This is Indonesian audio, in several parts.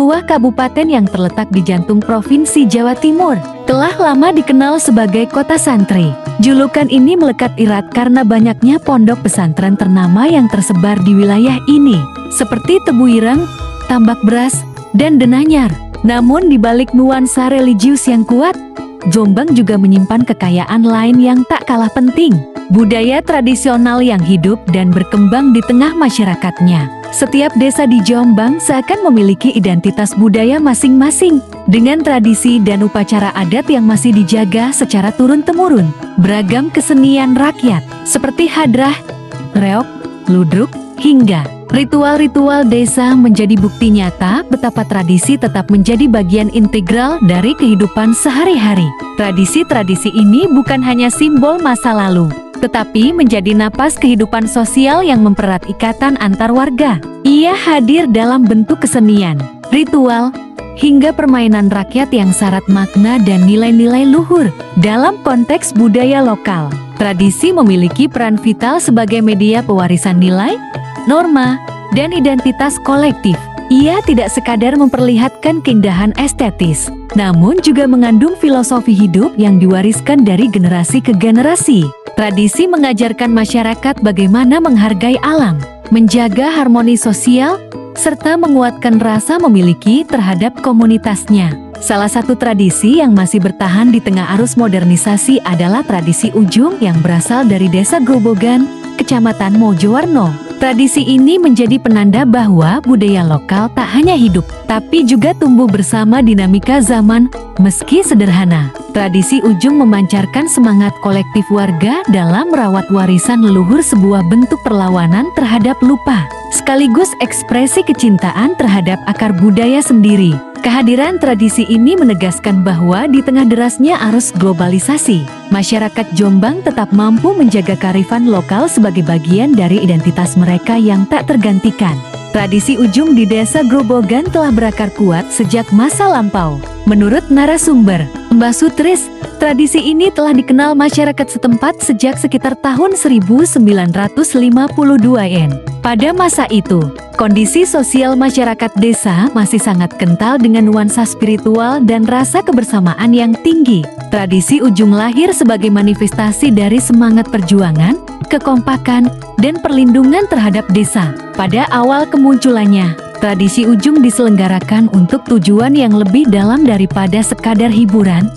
sebuah kabupaten yang terletak di jantung Provinsi Jawa Timur, telah lama dikenal sebagai kota santri. Julukan ini melekat erat karena banyaknya pondok pesantren ternama yang tersebar di wilayah ini, seperti Tebu Ireng, Tambak Beras, dan Denanyar. Namun di balik nuansa religius yang kuat, Jombang juga menyimpan kekayaan lain yang tak kalah penting, budaya tradisional yang hidup dan berkembang di tengah masyarakatnya. Setiap desa di Jombang seakan memiliki identitas budaya masing-masing, dengan tradisi dan upacara adat yang masih dijaga secara turun-temurun. Beragam kesenian rakyat, seperti hadrah, reog, ludruk, hingga ritual-ritual desa menjadi bukti nyata betapa tradisi tetap menjadi bagian integral dari kehidupan sehari-hari. Tradisi-tradisi ini bukan hanya simbol masa lalu, tetapi menjadi napas kehidupan sosial yang mempererat ikatan antar warga. Ia hadir dalam bentuk kesenian, ritual, hingga permainan rakyat yang syarat makna dan nilai-nilai luhur. Dalam konteks budaya lokal, tradisi memiliki peran vital sebagai media pewarisan nilai, norma, dan identitas kolektif. Ia tidak sekadar memperlihatkan keindahan estetis, namun juga mengandung filosofi hidup yang diwariskan dari generasi ke generasi. Tradisi mengajarkan masyarakat bagaimana menghargai alam, menjaga harmoni sosial, serta menguatkan rasa memiliki terhadap komunitasnya. Salah satu tradisi yang masih bertahan di tengah arus modernisasi adalah tradisi Ujung yang berasal dari Desa Grobogan, Kecamatan Mojowarno. Tradisi ini menjadi penanda bahwa budaya lokal tak hanya hidup, tapi juga tumbuh bersama dinamika zaman. Meski sederhana, tradisi Ujung memancarkan semangat kolektif warga dalam merawat warisan leluhur, sebuah bentuk perlawanan terhadap lupa, sekaligus ekspresi kecintaan terhadap akar budaya sendiri. Kehadiran tradisi ini menegaskan bahwa di tengah derasnya arus globalisasi, masyarakat Jombang tetap mampu menjaga kearifan lokal sebagai bagian dari identitas mereka yang tak tergantikan. Tradisi Ujung di Desa Grobogan telah berakar kuat sejak masa lampau. Menurut narasumber, Mbah Sutris, tradisi ini telah dikenal masyarakat setempat sejak sekitar tahun 1952-an. Pada masa itu, kondisi sosial masyarakat desa masih sangat kental dengan nuansa spiritual dan rasa kebersamaan yang tinggi. Tradisi Ujung lahir sebagai manifestasi dari semangat perjuangan, kekompakan, dan perlindungan terhadap desa. Pada awal kemunculannya, tradisi Ujung diselenggarakan untuk tujuan yang lebih dalam daripada sekadar hiburan.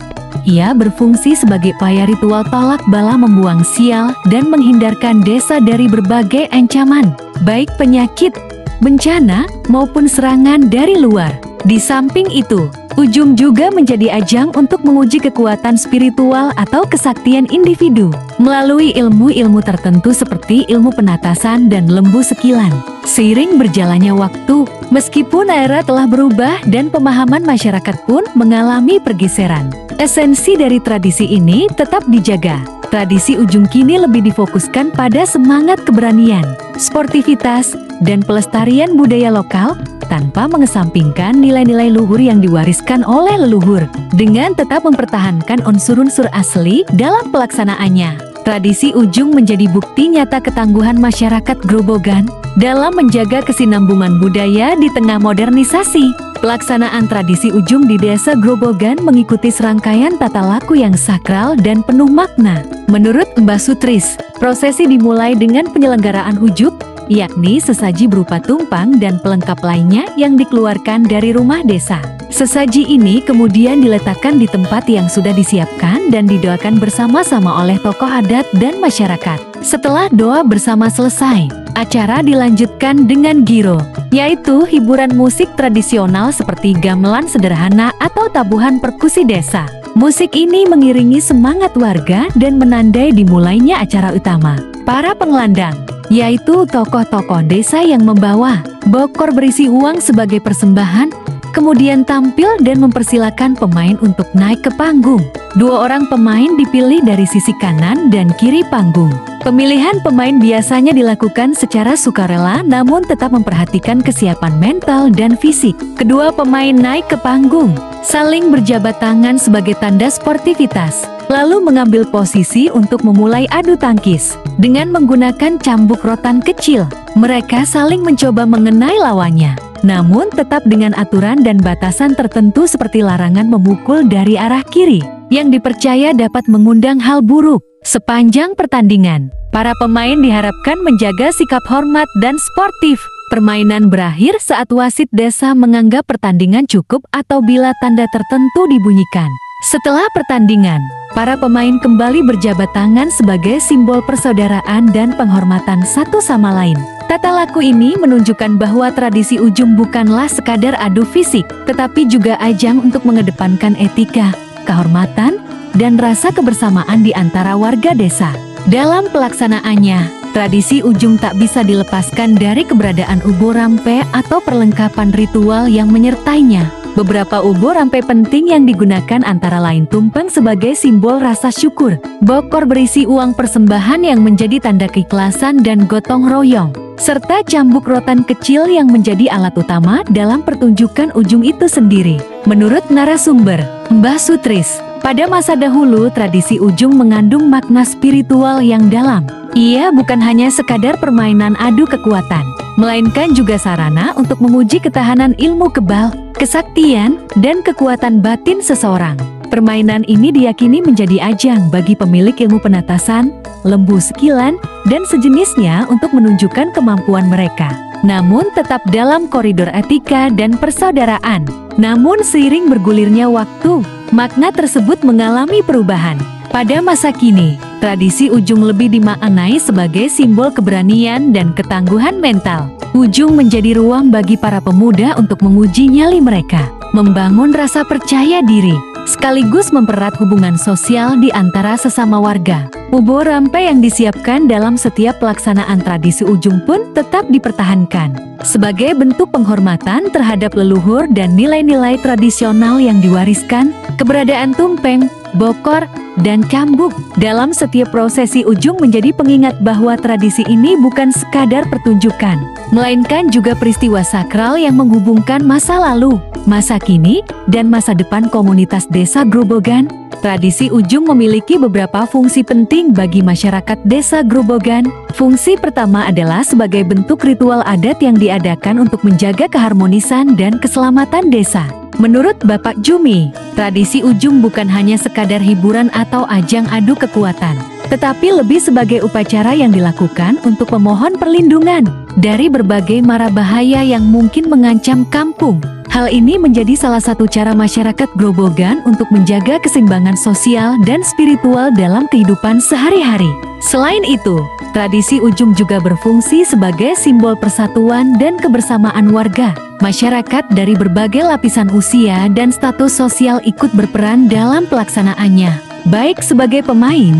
Ia berfungsi sebagai upaya ritual tolak bala, membuang sial, dan menghindarkan desa dari berbagai ancaman, baik penyakit, bencana, maupun serangan dari luar. Di samping itu, Ujung juga menjadi ajang untuk menguji kekuatan spiritual atau kesaktian individu melalui ilmu-ilmu tertentu seperti ilmu penatasan dan lembu sekilan. Seiring berjalannya waktu, meskipun era telah berubah dan pemahaman masyarakat pun mengalami pergeseran, esensi dari tradisi ini tetap dijaga. Tradisi Ujung kini lebih difokuskan pada semangat keberanian, sportivitas, dan pelestarian budaya lokal tanpa mengesampingkan nilai-nilai luhur yang diwariskan oleh leluhur. Dengan tetap mempertahankan unsur-unsur asli dalam pelaksanaannya, tradisi Ujung menjadi bukti nyata ketangguhan masyarakat Grobogan dalam menjaga kesinambungan budaya di tengah modernisasi. Pelaksanaan tradisi Ujung di Desa Grobogan mengikuti serangkaian tata laku yang sakral dan penuh makna. Menurut Mbah Sutris, prosesi dimulai dengan penyelenggaraan Ujug, yakni sesaji berupa tumpang dan pelengkap lainnya yang dikeluarkan dari rumah desa. Sesaji ini kemudian diletakkan di tempat yang sudah disiapkan dan didoakan bersama-sama oleh tokoh adat dan masyarakat. Setelah doa bersama selesai, acara dilanjutkan dengan giro, yaitu hiburan musik tradisional seperti gamelan sederhana atau tabuhan perkusi desa. Musik ini mengiringi semangat warga dan menandai dimulainya acara utama. Para pengelandang, yaitu tokoh-tokoh desa yang membawa bokor berisi uang sebagai persembahan, kemudian tampil dan mempersilakan pemain untuk naik ke panggung. 2 orang pemain dipilih dari sisi kanan dan kiri panggung. Pemilihan pemain biasanya dilakukan secara sukarela namun tetap memperhatikan kesiapan mental dan fisik. Kedua pemain naik ke panggung, saling berjabat tangan sebagai tanda sportivitas, lalu mengambil posisi untuk memulai adu tangkis. Dengan menggunakan cambuk rotan kecil, mereka saling mencoba mengenai lawannya. namun tetap dengan aturan dan batasan tertentu seperti larangan memukul dari arah kiri, yang dipercaya dapat mengundang hal buruk. Sepanjang pertandingan, para pemain diharapkan menjaga sikap hormat dan sportif. Permainan berakhir saat wasit desa menganggap pertandingan cukup atau bila tanda tertentu dibunyikan. Setelah pertandingan, para pemain kembali berjabat tangan sebagai simbol persaudaraan dan penghormatan satu sama lain. Tata laku ini menunjukkan bahwa tradisi ujung bukanlah sekadar adu fisik, tetapi juga ajang untuk mengedepankan etika, kehormatan, dan rasa kebersamaan di antara warga desa. Dalam pelaksanaannya, tradisi ujung tak bisa dilepaskan dari keberadaan ubo rampe atau perlengkapan ritual yang menyertainya. Beberapa ubo rampe penting yang digunakan antara lain tumpeng sebagai simbol rasa syukur, bokor berisi uang persembahan yang menjadi tanda keikhlasan dan gotong royong, serta cambuk rotan kecil yang menjadi alat utama dalam pertunjukan ujung itu sendiri. Menurut narasumber, Mbah Sutris, pada masa dahulu tradisi ujung mengandung makna spiritual yang dalam. Ia bukan hanya sekadar permainan adu kekuatan, melainkan juga sarana untuk menguji ketahanan ilmu kebal, kesaktian, dan kekuatan batin seseorang. Permainan ini diyakini menjadi ajang bagi pemilik ilmu penatasan, lembu sekilan, dan sejenisnya untuk menunjukkan kemampuan mereka. Namun tetap dalam koridor etika dan persaudaraan. Namun seiring bergulirnya waktu, makna tersebut mengalami perubahan. Pada masa kini, tradisi ujung lebih dimaknai sebagai simbol keberanian dan ketangguhan mental. Ujung menjadi ruang bagi para pemuda untuk menguji nyali mereka, membangun rasa percaya diri, sekaligus mempererat hubungan sosial di antara sesama warga. Ubo rampe yang disiapkan dalam setiap pelaksanaan tradisi ujung pun tetap dipertahankan sebagai bentuk penghormatan terhadap leluhur dan nilai-nilai tradisional yang diwariskan. Keberadaan tumpeng, bokor, dan cambuk dalam setiap prosesi ujung menjadi pengingat bahwa tradisi ini bukan sekadar pertunjukan, melainkan juga peristiwa sakral yang menghubungkan masa lalu, masa kini, dan masa depan komunitas desa Grobogan. Tradisi ujung memiliki beberapa fungsi penting bagi masyarakat desa Grobogan. Fungsi pertama adalah sebagai bentuk ritual adat yang diadakan untuk menjaga keharmonisan dan keselamatan desa. Menurut Bapak Jumi, tradisi ujung bukan hanya sekadar hiburan atau ajang adu kekuatan, tetapi lebih sebagai upacara yang dilakukan untuk memohon perlindungan dari berbagai mara bahaya yang mungkin mengancam kampung. Hal ini menjadi salah satu cara masyarakat Grobogan untuk menjaga keseimbangan sosial dan spiritual dalam kehidupan sehari-hari. Selain itu, tradisi ujung juga berfungsi sebagai simbol persatuan dan kebersamaan warga. Masyarakat dari berbagai lapisan usia dan status sosial ikut berperan dalam pelaksanaannya, baik sebagai pemain,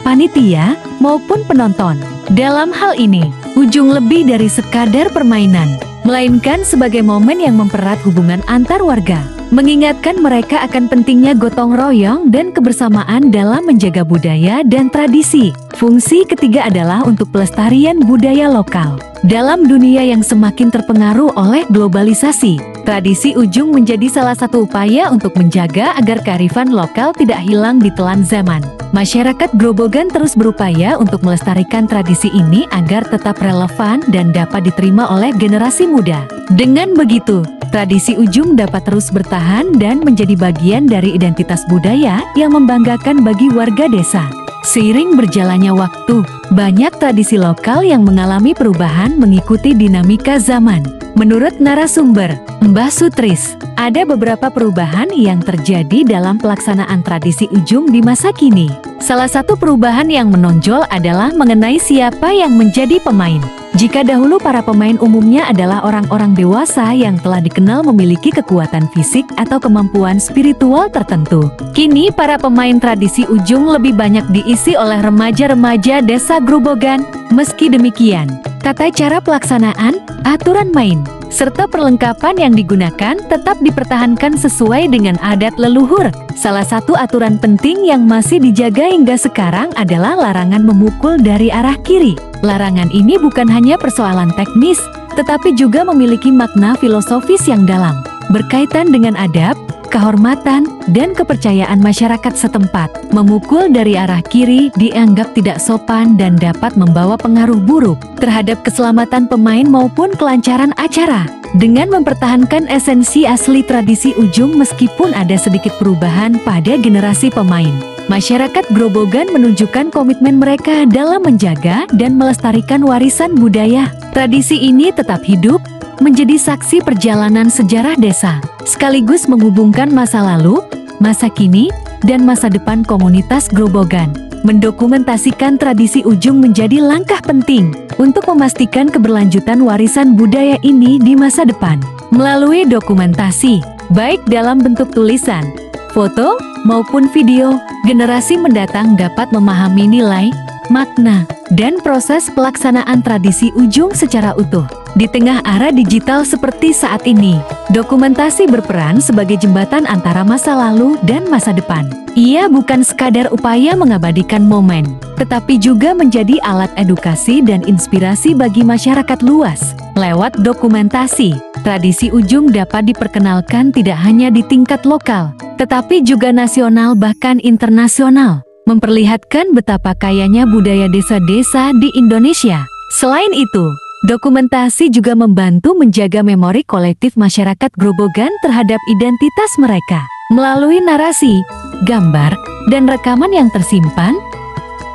panitia, maupun penonton. Dalam hal ini, ujung lebih dari sekadar permainan, melainkan sebagai momen yang mempererat hubungan antar warga, mengingatkan mereka akan pentingnya gotong royong dan kebersamaan dalam menjaga budaya dan tradisi. Fungsi ketiga adalah untuk pelestarian budaya lokal. Dalam dunia yang semakin terpengaruh oleh globalisasi, tradisi ujung menjadi salah satu upaya untuk menjaga agar kearifan lokal tidak hilang ditelan zaman. Masyarakat Grobogan terus berupaya untuk melestarikan tradisi ini agar tetap relevan dan dapat diterima oleh generasi muda. Dengan begitu, tradisi ujung dapat terus bertahan dan menjadi bagian dari identitas budaya yang membanggakan bagi warga desa. Seiring berjalannya waktu, banyak tradisi lokal yang mengalami perubahan mengikuti dinamika zaman. Menurut narasumber, Mbah Sutris, ada beberapa perubahan yang terjadi dalam pelaksanaan tradisi ujung di masa kini. Salah satu perubahan yang menonjol adalah mengenai siapa yang menjadi pemain. Jika dahulu para pemain umumnya adalah orang-orang dewasa yang telah dikenal memiliki kekuatan fisik atau kemampuan spiritual tertentu, kini para pemain tradisi ujung lebih banyak diisi oleh remaja-remaja desa Grobogan. Meski demikian, tata cara pelaksanaan, aturan main, serta perlengkapan yang digunakan tetap dipertahankan sesuai dengan adat leluhur. Salah satu aturan penting yang masih dijaga hingga sekarang adalah larangan memukul dari arah kiri. Larangan ini bukan hanya persoalan teknis, tetapi juga memiliki makna filosofis yang dalam, berkaitan dengan adab, kehormatan, dan kepercayaan masyarakat setempat. Memukul dari arah kiri dianggap tidak sopan dan dapat membawa pengaruh buruk terhadap keselamatan pemain maupun kelancaran acara. Dengan mempertahankan esensi asli tradisi ujung meskipun ada sedikit perubahan pada generasi pemain, masyarakat Grobogan menunjukkan komitmen mereka dalam menjaga dan melestarikan warisan budaya. Tradisi ini tetap hidup, menjadi saksi perjalanan sejarah desa, sekaligus menghubungkan masa lalu, masa kini, dan masa depan komunitas Grobogan. Mendokumentasikan tradisi ujung menjadi langkah penting untuk memastikan keberlanjutan warisan budaya ini di masa depan. Melalui dokumentasi, baik dalam bentuk tulisan, foto, maupun video, generasi mendatang dapat memahami nilai, makna, dan proses pelaksanaan tradisi ujung secara utuh. Di tengah era digital seperti saat ini, dokumentasi berperan sebagai jembatan antara masa lalu dan masa depan. Ia bukan sekadar upaya mengabadikan momen, tetapi juga menjadi alat edukasi dan inspirasi bagi masyarakat luas. Lewat dokumentasi, tradisi ujung dapat diperkenalkan tidak hanya di tingkat lokal, tetapi juga nasional bahkan internasional, memperlihatkan betapa kayanya budaya desa-desa di Indonesia. Selain itu, dokumentasi juga membantu menjaga memori kolektif masyarakat Grobogan terhadap identitas mereka. Melalui narasi, gambar, dan rekaman yang tersimpan,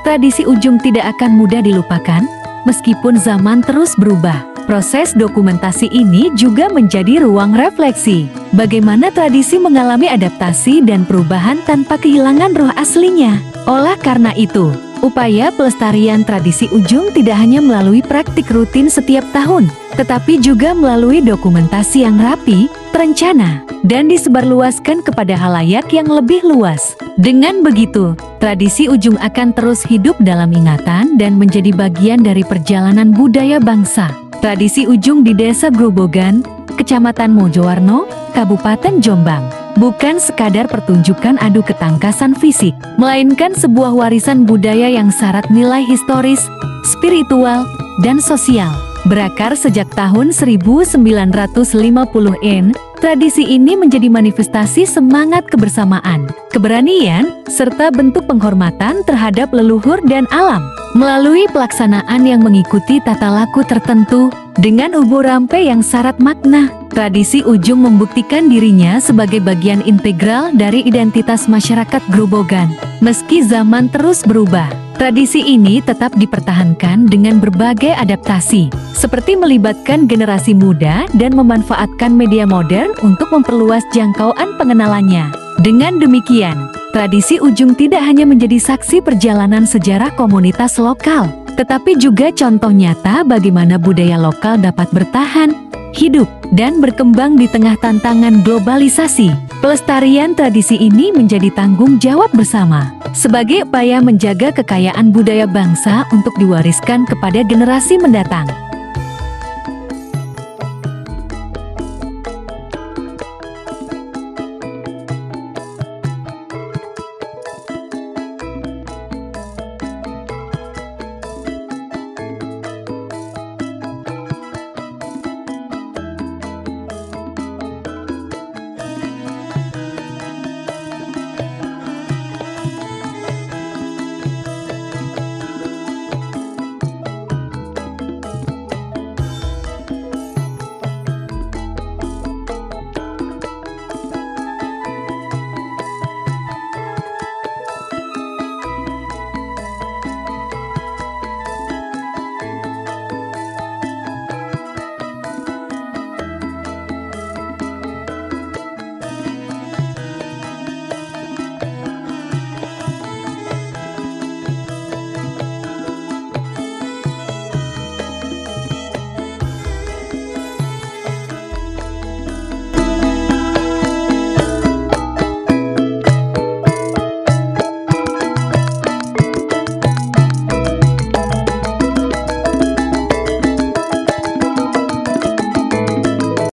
tradisi ujung tidak akan mudah dilupakan, meskipun zaman terus berubah. Proses dokumentasi ini juga menjadi ruang refleksi, bagaimana tradisi mengalami adaptasi dan perubahan tanpa kehilangan roh aslinya. Oleh karena itu, upaya pelestarian tradisi ujung tidak hanya melalui praktik rutin setiap tahun, tetapi juga melalui dokumentasi yang rapi, terencana, dan disebarluaskan kepada halayak yang lebih luas. Dengan begitu, tradisi ujung akan terus hidup dalam ingatan dan menjadi bagian dari perjalanan budaya bangsa. Tradisi ujung di Desa Grobogan, Kecamatan Mojowarno, Kabupaten Jombang, bukan sekadar pertunjukan adu ketangkasan fisik, melainkan sebuah warisan budaya yang syarat nilai historis, spiritual, dan sosial. Berakar sejak tahun 1950-an, tradisi ini menjadi manifestasi semangat kebersamaan, keberanian, serta bentuk penghormatan terhadap leluhur dan alam. Melalui pelaksanaan yang mengikuti tata laku tertentu, dengan ubu rampe yang syarat makna, tradisi ujung membuktikan dirinya sebagai bagian integral dari identitas masyarakat Grobogan. Meski zaman terus berubah, tradisi ini tetap dipertahankan dengan berbagai adaptasi, seperti melibatkan generasi muda dan memanfaatkan media modern untuk memperluas jangkauan pengenalannya. Dengan demikian, tradisi ujung tidak hanya menjadi saksi perjalanan sejarah komunitas lokal, tetapi juga contoh nyata bagaimana budaya lokal dapat bertahan, hidup, dan berkembang di tengah tantangan globalisasi. Pelestarian tradisi ini menjadi tanggung jawab bersama, sebagai upaya menjaga kekayaan budaya bangsa untuk diwariskan kepada generasi mendatang.